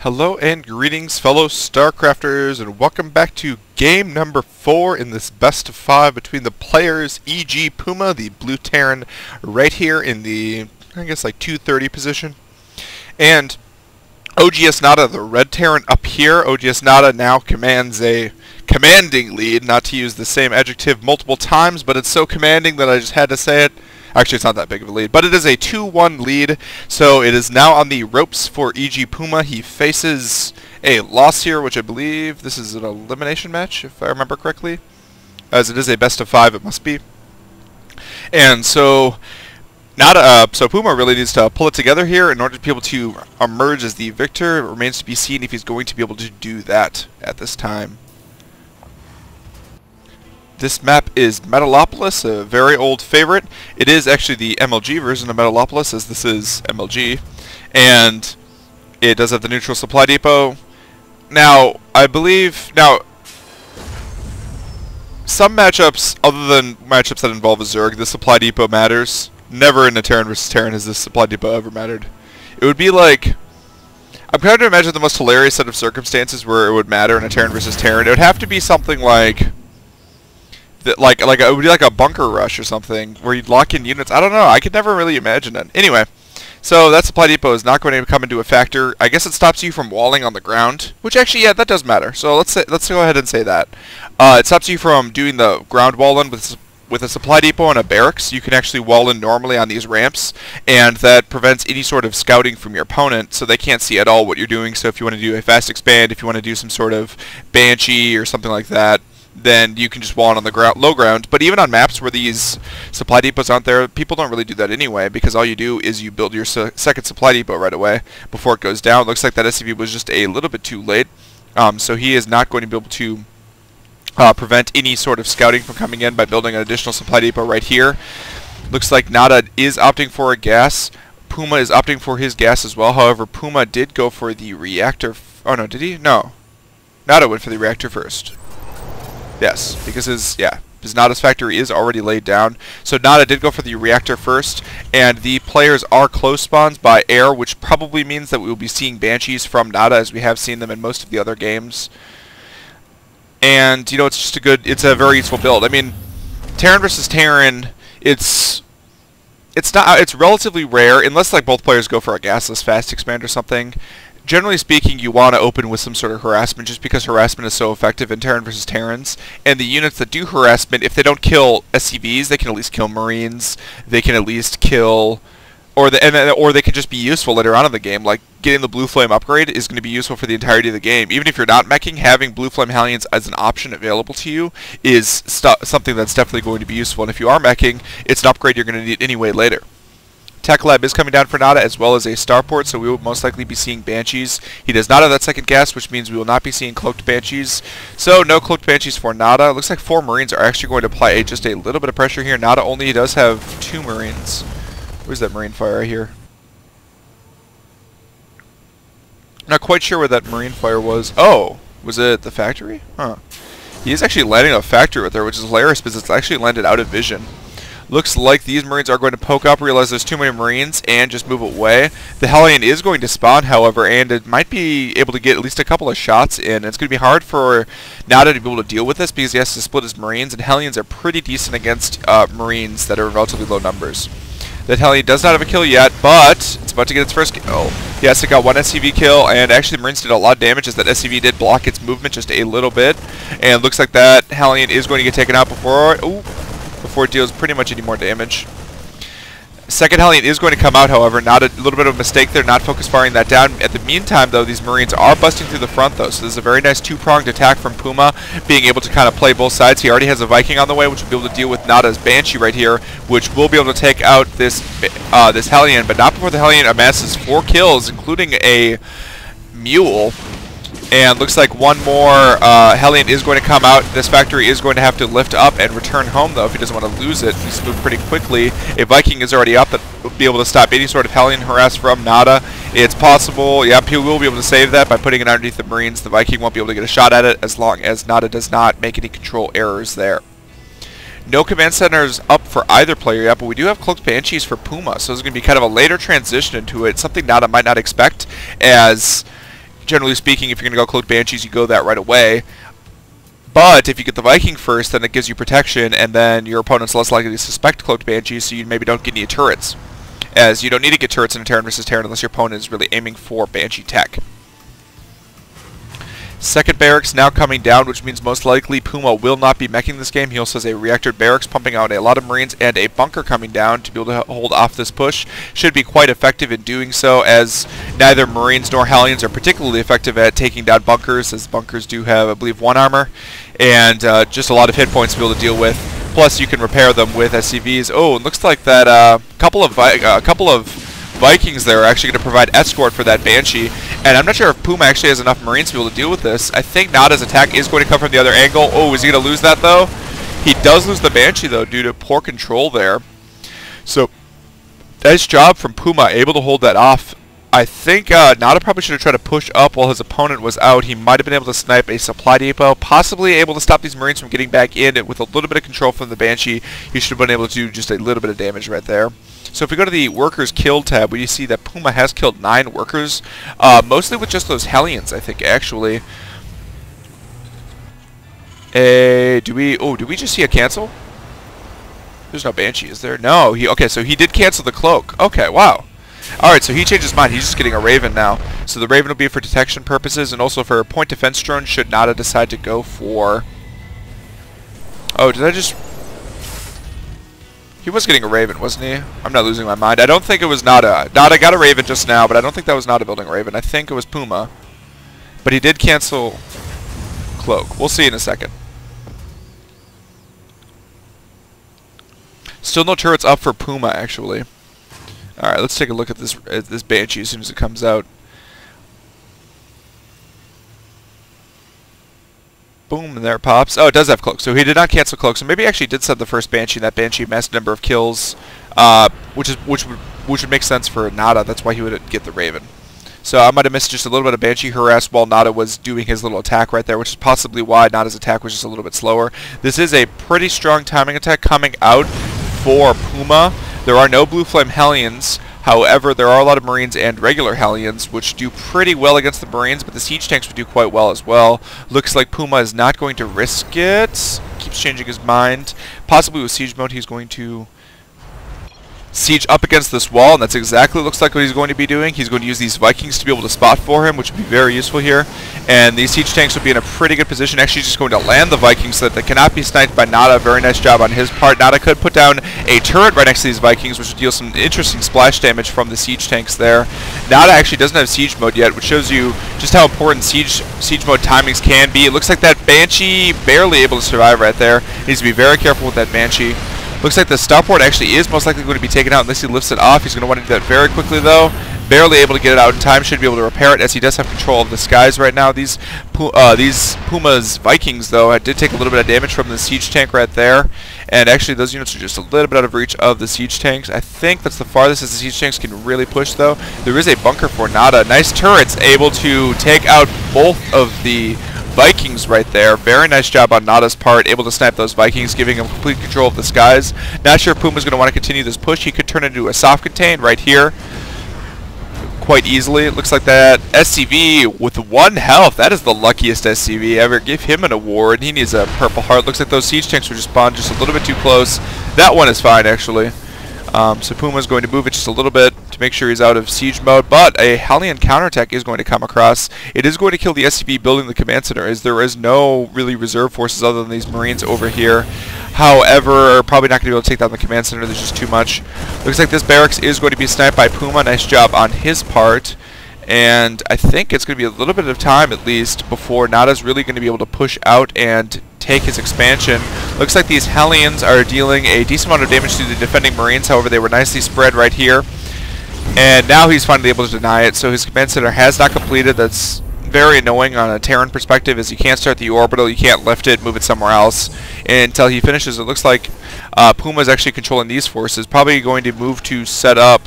Hello and greetings, fellow StarCrafters, and welcome back to game number 4 in this best of 5 between the players EGPuma, the blue Terran, right here in the, I guess, like 230 position, and oGsNada, the red Terran, up here. oGsNada now commands a commanding lead, not to use the same adjective multiple times, but it's so commanding that I just had to say it. Actually, it's not that big of a lead, but it is a 2-1 lead, so it is now on the ropes for EGPuma. He faces a loss here, which I believe this is an elimination match, if I remember correctly. As it is a best of 5, it must be. And so, so Puma really needs to pull it together here in order to be able to emerge as the victor. It remains to be seen if he's going to be able to do that at this time. This map is Metalopolis, a very old favorite. It is actually the MLG version of Metalopolis, as this is MLG. And it does have the neutral supply depot. Now, I believe... Now, some matchups, other than matchups that involve a Zerg, the supply depot matters. Never in a Terran versus Terran has this supply depot ever mattered. It would be like... I'm trying to imagine the most hilarious set of circumstances where it would matter in a Terran versus Terran. It would have to be something like... it would be like a bunker rush or something where you'd lock in units. I don't know. I could never really imagine it. Anyway, so that supply depot is not going to come into a factor. I guess it stops you from walling on the ground, which actually, yeah, that does matter. So let's go ahead and say that. It stops you from doing the ground wall in with a supply depot and a barracks. You can actually wall in normally on these ramps, and that prevents any sort of scouting from your opponent, so they can't see at all what you're doing. So if you want to do a fast expand, if you want to do some sort of banshee or something like that, then you can just wall on the low ground. But even on maps where these supply depots aren't there, people don't really do that anyway, because all you do is you build your second supply depot right away before it goes down. Looks like that SCV was just a little bit too late, so he is not going to be able to prevent any sort of scouting from coming in by building an additional supply depot right here. Looks like Nada is opting for a gas. Puma is opting for his gas as well. However, Puma did go for the reactor. Oh no, did he? No. Nada went for the reactor first. Yes, because his Nada's factory is already laid down. So Nada did go for the reactor first, and the players are close spawns by air, which probably means that we will be seeing Banshees from Nada, as we have seen them in most of the other games. And, you know, it's a very useful build. I mean, Terran versus Terran, it's relatively rare, unless like both players go for a gasless fast expand or something. Generally speaking, you want to open with some sort of harassment, just because harassment is so effective in Terran versus Terrans. And the units that do harassment, if they don't kill SCVs, they can at least kill Marines. They can at least kill, or they can just be useful later on in the game. Like getting the Blue Flame upgrade is going to be useful for the entirety of the game. Even if you're not meching, having Blue Flame Hellions as an option available to you is something that's definitely going to be useful. And if you are meching, it's an upgrade you're going to need anyway later. Tech Lab is coming down for Nada, as well as a starport, so we will most likely be seeing Banshees. He does not have that second gas, which means we will not be seeing Cloaked Banshees. So no Cloaked Banshees for Nada. Looks like 4 Marines are actually going to apply just a little bit of pressure here. Nada only does have 2 Marines. Where's that Marine fire right here? Not quite sure where that Marine fire was. Oh, was it the factory? Huh. He is actually landing a factory right there, which is hilarious because it's actually landed out of vision. Looks like these Marines are going to poke up, realize there's too many Marines, and just move away. The Hellion is going to spawn, however, and it might be able to get at least a couple of shots in. It's going to be hard for Nada to be able to deal with this because he has to split his Marines, and Hellions are pretty decent against Marines that are in relatively low numbers. That Hellion does not have a kill yet, but it's about to get its first kill. Yes, it got 1 SCV kill, and actually the Marines did a lot of damage as that SCV did block its movement just a little bit. And looks like that Hellion is going to get taken out before it deals pretty much any more damage. Second Hellion is going to come out, however. Not a little bit of a mistake there, not focus firing that down. At the meantime, though, these Marines are busting through the front, though, so this is a very nice 2-pronged attack from Puma, being able to kind of play both sides. He already has a Viking on the way, which will be able to deal with Nada's Banshee right here, which will be able to take out this Hellion, but not before the Hellion amasses 4 kills, including a Mule. And looks like one more Hellion is going to come out. This factory is going to have to lift up and return home, though, if he doesn't want to lose it. He's moved pretty quickly. A Viking is already up that will be able to stop any sort of Hellion harass from Nada. It's possible. Yep, he will be able to save that by putting it underneath the Marines. The Viking won't be able to get a shot at it as long as Nada does not make any control errors there. No command centers up for either player yet, but we do have Cloaked Banshees for Puma, so it's going to be kind of a later transition into it, something Nada might not expect, as generally speaking, if you're going to go cloaked Banshees, you go that right away. But if you get the Viking first, then it gives you protection, and then your opponent's less likely to suspect cloaked Banshees, so you maybe don't get any turrets. As you don't need to get turrets in a Terran versus Terran unless your opponent is really aiming for Banshee tech. Second barracks now coming down, which means most likely Puma will not be meching this game. He also has a reactor barracks pumping out a lot of Marines and a bunker coming down to be able to hold off this push. Should be quite effective in doing so, as neither Marines nor Hellions are particularly effective at taking down bunkers, as bunkers do have, I believe, 1 armor, and just a lot of hit points to be able to deal with. Plus, you can repair them with SCVs. Oh, it looks like that couple of Vikings there are actually going to provide escort for that Banshee, and I'm not sure if Puma actually has enough Marines to be able to deal with this. I think Nada's attack is going to come from the other angle. Oh, is he going to lose that though? He does lose the Banshee though due to poor control there. So, nice job from Puma, able to hold that off. I think Nada probably should have tried to push up while his opponent was out. He might have been able to snipe a supply depot, possibly able to stop these Marines from getting back in. With a little bit of control from the Banshee, he should have been able to do just a little bit of damage right there. So if we go to the workers killed tab, we see that Puma has killed 9 workers, mostly with just those Hellions, I think, actually. Do we just see a cancel? There's no Banshee, is there? No. Okay, so he did cancel the cloak. Okay, wow. Alright, so he changed his mind. He's just getting a Raven now. So the Raven will be for detection purposes and also for point defense drone should Nada decide to go for... Oh, did I just... He was getting a Raven, wasn't he? I'm not losing my mind. I don't think it was Nada. Nada got a Raven just now, but I don't think that was Nada building a Raven. I think it was Puma. But he did cancel Cloak. We'll see in a second. Still no turrets up for Puma, actually. Alright, let's take a look at this Banshee as soon as it comes out. Boom, and there it pops. Oh, it does have Cloak, so he did not cancel Cloak. So maybe he actually did send the first Banshee, and that Banshee amassed a number of kills, which would make sense for Nada. That's why he would get the Raven. So I might have missed just a little bit of Banshee harass while Nada was doing his little attack right there, which is possibly why Nada's attack was just a little bit slower. This is a pretty strong timing attack coming out for Puma. There are no Blue Flame Hellions. However, there are a lot of Marines and regular Hellions, which do pretty well against the Marines, but the siege tanks would do quite well as well. Looks like Puma is not going to risk it. Keeps changing his mind. Possibly with siege mode, he's going to siege up against this wall, and that's exactly looks like what he's going to be doing. He's going to use these Vikings to be able to spot for him, which would be very useful here. And these siege tanks will be in a pretty good position. Actually, he's just going to land the Vikings so that they cannot be sniped by Nada. Very nice job on his part. Nada could put down a turret right next to these Vikings, which would deal some interesting splash damage from the siege tanks there. Nada actually doesn't have siege mode yet, which shows you just how important siege mode timings can be. It looks like that Banshee barely able to survive right there. Needs to be very careful with that Banshee. Looks like the starport actually is most likely going to be taken out unless he lifts it off. He's going to want to do that very quickly though. Barely able to get it out in time. Should be able to repair it as he does have control of the skies right now. These Puma's Vikings though did take a little bit of damage from the siege tank right there. And actually those units are just a little bit out of reach of the siege tanks. I think that's the farthest as the siege tanks can really push though. There is a bunker for Nada. Nice turrets able to take out both of the Vikings right there. Very nice job on Nada's part, able to snipe those Vikings, giving him complete control of the skies. Not sure if Puma's going to want to continue this push. He could turn it into a soft contain right here quite easily. It looks like that SCV with 1 health. That is the luckiest SCV ever. Give him an award. He needs a purple heart. Looks like those siege tanks were just spawned just a little bit too close. That one is fine actually. So Puma's going to move it just a little bit to make sure he's out of siege mode, but a Hellion counterattack is going to come across. It is going to kill the SCV building the command center, as there is no really reserve forces other than these Marines over here. However, probably not going to be able to take down the command center. There's just too much. Looks like this barracks is going to be sniped by Puma. Nice job on his part. And I think it's going to be a little bit of time, at least, before Nada's really going to be able to push out and take his expansion. Looks like these Hellions are dealing a decent amount of damage to the defending Marines. However, they were nicely spread right here. And now he's finally able to deny it. So his command center has not completed. That's very annoying on a Terran perspective, as you can't start the orbital, you can't lift it, move it somewhere else until he finishes. It looks like Puma is actually controlling these forces. Probably going to move to set up...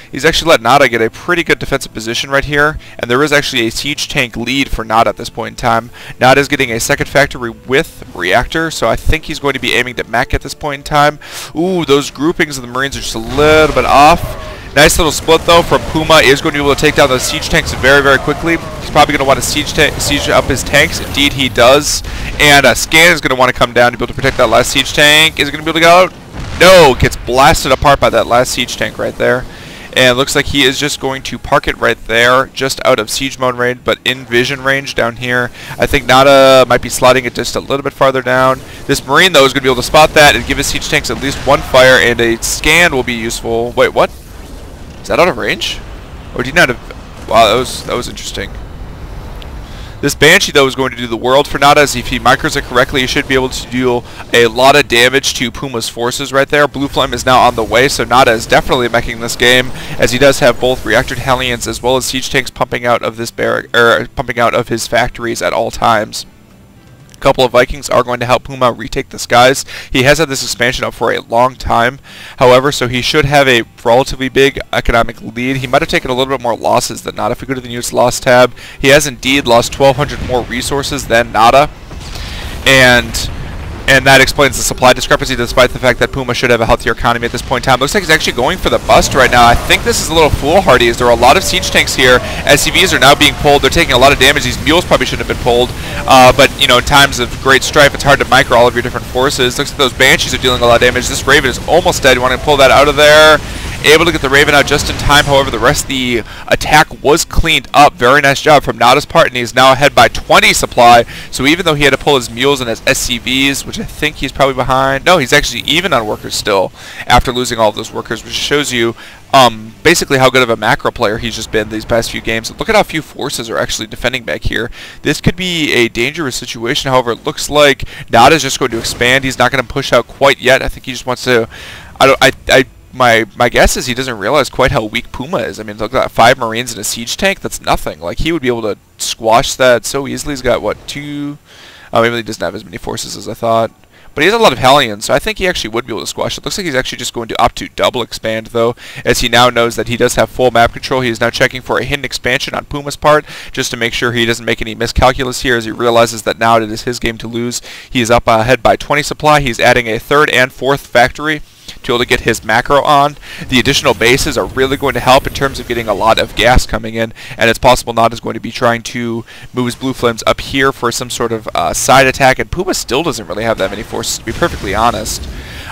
He's actually let Nada get a pretty good defensive position right here, and there is actually a siege tank lead for Nada at this point in time. Nada is getting a second factory with reactor, so I think he's going to be aiming to mech at this point in time. Ooh, those groupings of the Marines are just a little bit off. Nice little split though from Puma. Is going to be able to take down those siege tanks very, very quickly. He's probably going to want to siege up his tanks. Indeed he does. And Scan is going to want to come down to be able to protect that last siege tank. Is he going to be able to get out? No! Gets blasted apart by that last siege tank right there. And looks like he is just going to park it right there, just out of siege mode range, but in vision range down here. I think Nada might be sliding it just a little bit farther down. This Marine, though, is going to be able to spot that and give his siege tanks at least one fire, and a scan will be useful. Wait, what? Is that out of range? Or did he not have... Wow, that was interesting. This Banshee, though, is going to do the world for Nada, as if he micros it correctly, he should be able to deal a lot of damage to Puma's forces right there. Blue Flame is now on the way, so Nada is definitely meching this game, as he does have both reactor Hellions as well as siege tanks pumping out of this pumping out of his factories at all times. A couple of Vikings are going to help Puma retake the skies. He has had this expansion up for a long time, however, so he should have a relatively big economic lead. He might have taken a little bit more losses than Nada. If we go to the news loss tab, he has indeed lost 1,200 more resources than Nada, and that explains the supply discrepancy, despite the fact that Puma should have a healthier economy at this point in time. Looks like he's actually going for the bust right now. I think this is a little foolhardy, as there are a lot of siege tanks here. SCVs are now being pulled. They're taking a lot of damage. These mules probably shouldn't have been pulled. But, you know, in times of great strife, it's hard to micro all of your different forces. Looks like those Banshees are dealing a lot of damage. This Raven is almost dead. You want to pull that out of there. Able to get the Raven out just in time. However, the rest of the attack was cleaned up. Very nice job from Nada's part, and he's now ahead by 20 supply. So even though he had to pull his mules and his SCVs, which I think he's probably behind. No, he's actually even on workers still after losing all of those workers, which shows you basically how good of a macro player he's just been these past few games. Look at how few forces are actually defending back here. This could be a dangerous situation. However, it looks like Nada's just going to expand. He's not going to push out quite yet. I think he just wants to... My guess is he doesn't realize quite how weak Puma is. I mean, look at that, 5 Marines and a siege tank. That's nothing. Like, he would be able to squash that so easily. He's got, what, 2... Oh, maybe he doesn't have as many forces as I thought. But he has a lot of Hellions, so I think he actually would be able to squash it. Looks like he's actually just going to opt to double expand, though, as he now knows that he does have full map control. He is now checking for a hidden expansion on Puma's part, just to make sure he doesn't make any miscalculus here, as he realizes that now it is his game to lose. He is up ahead by 20 supply. He's adding a 3rd and 4th factory to be able to get his macro on. The additional bases are really going to help in terms of getting a lot of gas coming in, and it's possible Nada's going to be trying to move his Blue Flames up here for some sort of side attack, and Puma still doesn't really have that many forces, to be perfectly honest.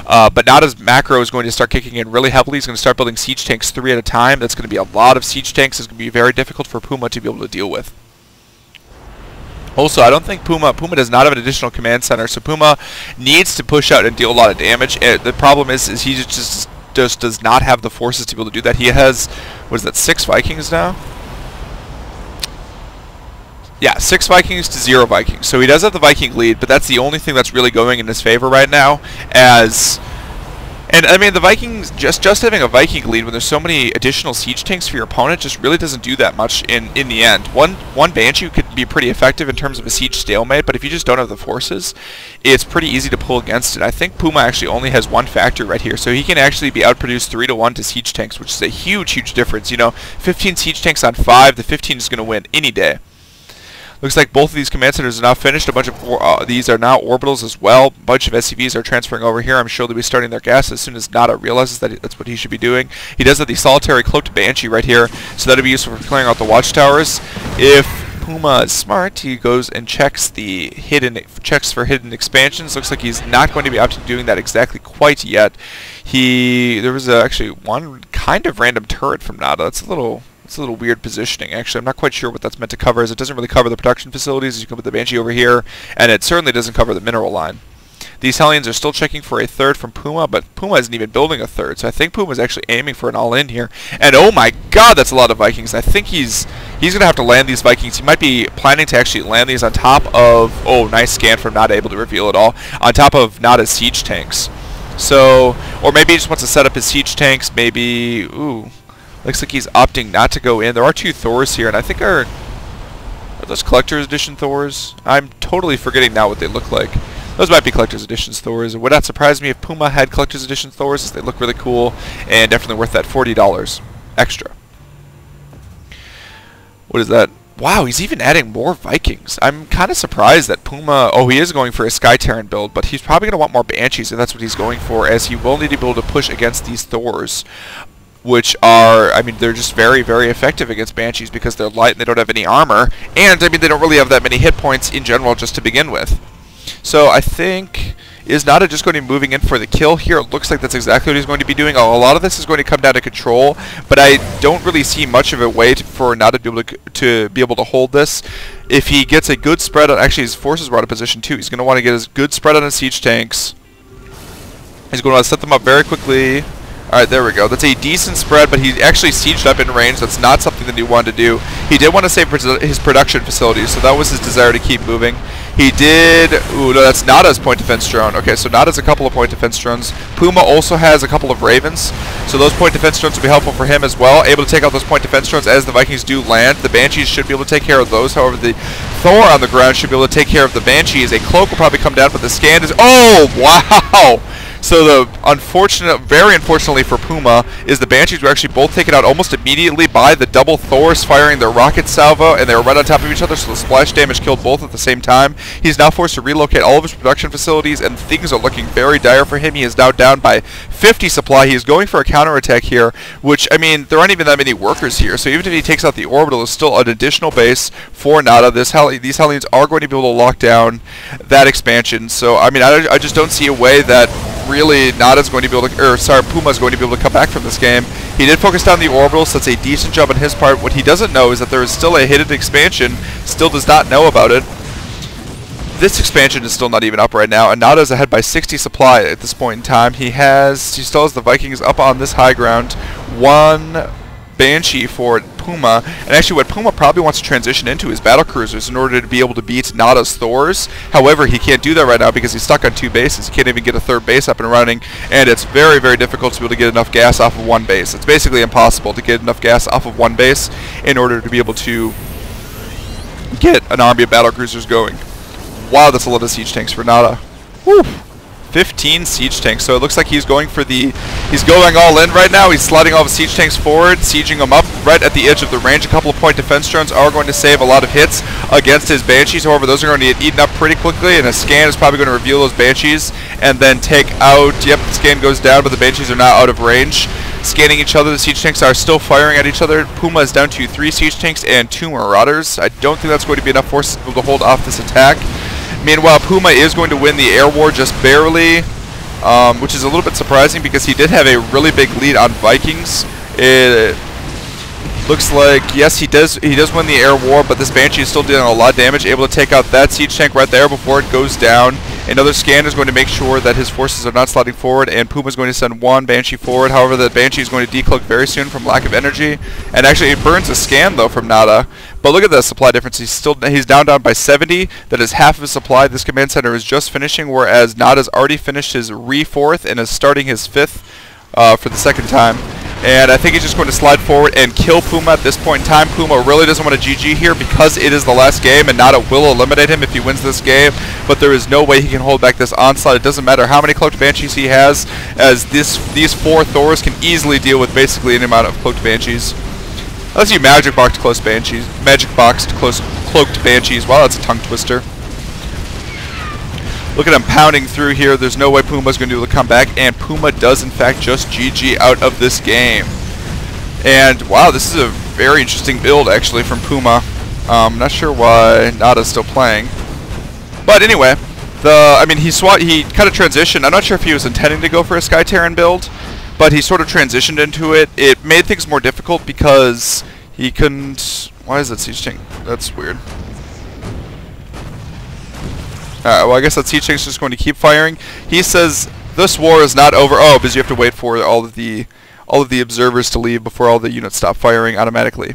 But Nada's macro is going to start kicking in really heavily. He's going to start building siege tanks 3 at a time. That's going to be a lot of siege tanks. It's going to be very difficult for Puma to be able to deal with. Also, I don't think Puma does not have an additional command center, so Puma needs to push out and deal a lot of damage. The problem is he just does not have the forces to be able to do that. He has, what is that, 6 Vikings now? Yeah, 6 Vikings to 0 Vikings. So he does have the Viking lead, but that's the only thing that's really going in his favor right now, as... And, I mean, the Vikings, just having a Viking lead when there's so many additional siege tanks for your opponent just really doesn't do that much in the end. One Banshee could be pretty effective in terms of a siege stalemate, but if you just don't have the forces, it's pretty easy to pull against it. I think Puma actually only has 1 factory right here, so he can actually be outproduced 3-1 to siege tanks, which is a huge, huge difference. You know, 15 siege tanks on 5, the 15 is going to win any day. Looks like both of these command centers are now finished. A bunch of these are now orbitals as well. A bunch of SCVs are transferring over here. I'm sure they'll be starting their gas as soon as Nada realizes that that's what he should be doing. He does have the solitary cloaked Banshee right here, so that'll be useful for clearing out the watchtowers. If Puma is smart, he goes and checks for hidden expansions. Looks like he's not going to be up to doing that exactly quite yet. There was actually one kind of random turret from Nada. It's a little weird positioning, actually. I'm not quite sure what that's meant to cover, as it doesn't really cover the production facilities, as you can put the Banshee over here, and it certainly doesn't cover the mineral line. These Hellions are still checking for a 3rd from Puma, but Puma isn't even building a 3rd, so I think Puma's actually aiming for an all-in here. And oh my god, that's a lot of Vikings. I think he's going to have to land these Vikings. He might be planning to actually land these on top of... Oh, nice scan from not able to reveal it all. On top of Nada's siege tanks. So, or maybe he just wants to set up his siege tanks, maybe... Ooh... Looks like he's opting not to go in. There are 2 Thors here, and I think are those Collector's Edition Thors? I'm totally forgetting now what they look like. Those might be Collector's Edition Thors. It would not surprise me if Puma had Collector's Edition Thors, as they look really cool, and definitely worth that $40 extra. What is that? Wow, he's even adding more Vikings. I'm kind of surprised that Puma... Oh, he is going for a Sky Terran build, but he's probably going to want more Banshees if that's what he's going for, as he will need to be able to push against these Thors. which are, I mean, they're just very, very effective against Banshees because they're light and they don't have any armor, and, I mean, they don't really have that many hit points in general just to begin with. So I think, is Nada just going to be moving in for the kill here? It looks like that's exactly what he's going to be doing. A lot of this is going to come down to control, but I don't really see much of a way for Nada to be able to hold this. If he gets a good spread on, actually his forces were out of position too. He's going to want to get a good spread on his siege tanks. He's going to want to set them up very quickly. Alright, there we go. That's a decent spread, but he actually sieged up in range. That's not something that he wanted to do. He did want to save his production facilities, so that was his desire to keep moving. He did... Ooh, no, that's Nada's point defense drone. Okay, so Nada's a couple of point defense drones. Puma also has a couple of Ravens, so those point defense drones will be helpful for him as well. Able to take out those point defense drones as the Vikings do land. The Banshees should be able to take care of those. However, the Thor on the ground should be able to take care of the Banshees. A cloak will probably come down, but the scan is... Oh, wow! So the very unfortunately for Puma, is the Banshees were actually both taken out almost immediately by the double Thors firing their rocket salvo, and they were right on top of each other, so the splash damage killed both at the same time. He's now forced to relocate all of his production facilities, and things are looking very dire for him. He is now down by 50 supply. He is going for a counterattack here, which, I mean, there aren't even that many workers here, so even if he takes out the orbital, there's still an additional base for Nada. These Hellions are going to be able to lock down that expansion, so, I mean, I just don't see a way that really Nada's going to be able to, Puma's going to be able to come back from this game. He did focus down the orbital, so that's a decent job on his part. What he doesn't know is that there is still a hidden expansion, still does not know about it. This expansion is still not even up right now, and Nada's ahead by 60 supply at this point in time. He still has the Vikings up on this high ground. One Banshee for Puma, and actually what Puma probably wants to transition into is battle cruisers in order to be able to beat Nada's Thors. However, he can't do that right now because he's stuck on 2 bases. He can't even get a 3rd base up and running, and it's very, very difficult to be able to get enough gas off of 1 base. It's basically impossible to get enough gas off of 1 base in order to be able to get an army of battle cruisers going. Wow, that's a lot of siege tanks for Nada. Whew. 15 siege tanks, so it looks like he's going all in right now. He's sliding all the siege tanks forward, sieging them up right at the edge of the range. A couple of point defense drones are going to save a lot of hits against his Banshees. However, those are going to get eaten up pretty quickly, and a scan is probably going to reveal those Banshees and then take out... Yep, the scan goes down, but the Banshees are now out of range. Scanning each other, the siege tanks are still firing at each other. Puma is down to 3 siege tanks and 2 Marauders. I don't think that's going to be enough forces to hold off this attack. Meanwhile, Puma is going to win the air war just barely, which is a little bit surprising because he did have a really big lead on Vikings. It looks like, yes, he does win the air war, but this Banshee is still dealing a lot of damage, able to take out that siege tank right there before it goes down. Another scan is going to make sure that his forces are not sliding forward, and Puma is going to send 1 Banshee forward. However, the Banshee is going to decloak very soon from lack of energy, and actually it burns a scan though from Nada. But look at the supply difference. He's down by 70. That is half of his supply. This command center is just finishing, whereas Nada's already finished his re-4th and is starting his 5th for the 2nd time. And I think he's just going to slide forward and kill Puma at this point in time. Puma really doesn't want to GG here because it is the last game, and Nada will eliminate him if he wins this game. But there is no way he can hold back this onslaught. It doesn't matter how many cloaked Banshees he has, as these 4 Thors can easily deal with basically any amount of cloaked Banshees. Let's see magic boxed cloaked Banshees. Cloaked Banshees. Wow, that's a tongue twister. Look at him pounding through here. There's no way Puma's going to be able to come back, and Puma does in fact just GG out of this game. And wow, this is a very interesting build actually from Puma. I'm not sure why Nada's still playing, but anyway, he kind of transitioned. I'm not sure if he was intending to go for a Sky Terran build, but he sort of transitioned into it. It made things more difficult because he couldn't... Why is that siege tank? That's weird. Well, I guess that siege tank's just going to keep firing. He says this war is not over. Oh, because you have to wait for all of the observers to leave before all the units stop firing automatically.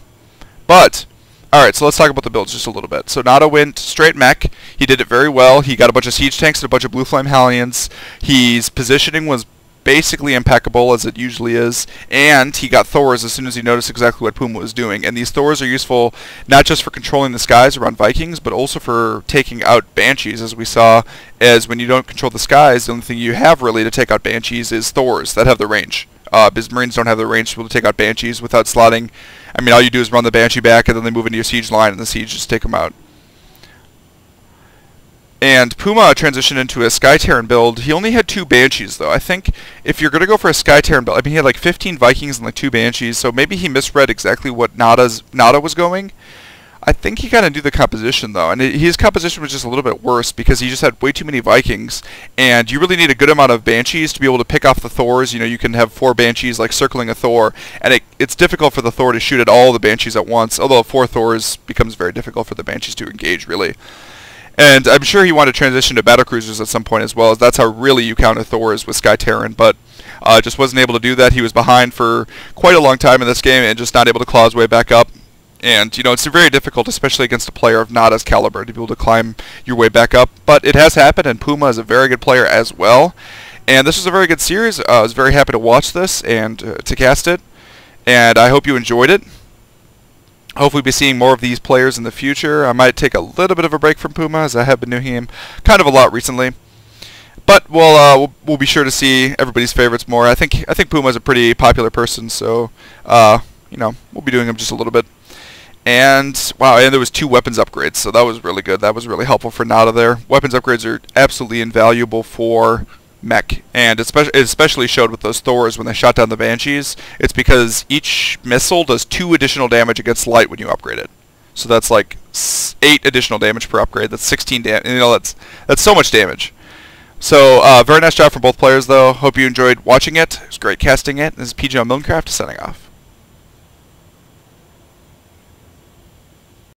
But all right, so let's talk about the builds just a little bit. So Nada went straight mech. He did it very well. He got a bunch of siege tanks and a bunch of blue flame Hellions. His positioning was basically impeccable, as it usually is, and he got Thors as soon as he noticed exactly what Puma was doing. And these Thors are useful not just for controlling the skies around Vikings, but also for taking out Banshees, as we saw, as when you don't control the skies, the only thing you have really to take out Banshees is Thors that have the range. Because Marines don't have the range to be able to take out Banshees without slotting. I mean, all you do is run the Banshee back, and then they move into your siege line, and the siege just take them out. And Puma transitioned into a Sky Terran build. He only had 2 Banshees, though. I think if you're going to go for a Sky Terran build, I mean, he had like 15 Vikings and like 2 Banshees, so maybe he misread exactly what Nada was going. I think he kind of knew the composition, though, and his composition was just a little bit worse because he just had way too many Vikings, and you really need a good amount of Banshees to be able to pick off the Thors. You know, you can have 4 Banshees, like, circling a Thor, and it's difficult for the Thor to shoot at all the Banshees at once, although 4 Thors becomes very difficult for the Banshees to engage, really. And I'm sure he wanted to transition to Battlecruisers at some point as well, as that's how really you counter Thors with Sky Terran, but just wasn't able to do that. He was behind for quite a long time in this game and just not able to claw his way back up. And, you know, it's very difficult, especially against a player of Nada's caliber, to be able to climb your way back up. But it has happened, and Puma is a very good player as well. And this was a very good series. I was very happy to watch this and to cast it. And I hope you enjoyed it. Hopefully we'll be seeing more of these players in the future. I might take a little bit of a break from Puma, as I have been doing him kind of a lot recently. But we'll be sure to see everybody's favorites more. I think Puma is a pretty popular person, so you know, we'll be doing him just a little bit. And wow, and there was 2 weapons upgrades, so that was really good. That was really helpful for Nada there. Weapons upgrades are absolutely invaluable for mech, and it especially showed with those Thors when they shot down the Banshees. It's because each missile does 2 additional damage against light when you upgrade it. So that's like 8 additional damage per upgrade. That's 16 damage. You know, that's so much damage. So very nice job from both players, though. Hope you enjoyed watching it. It was great casting it. This is PG on Milncraft signing off.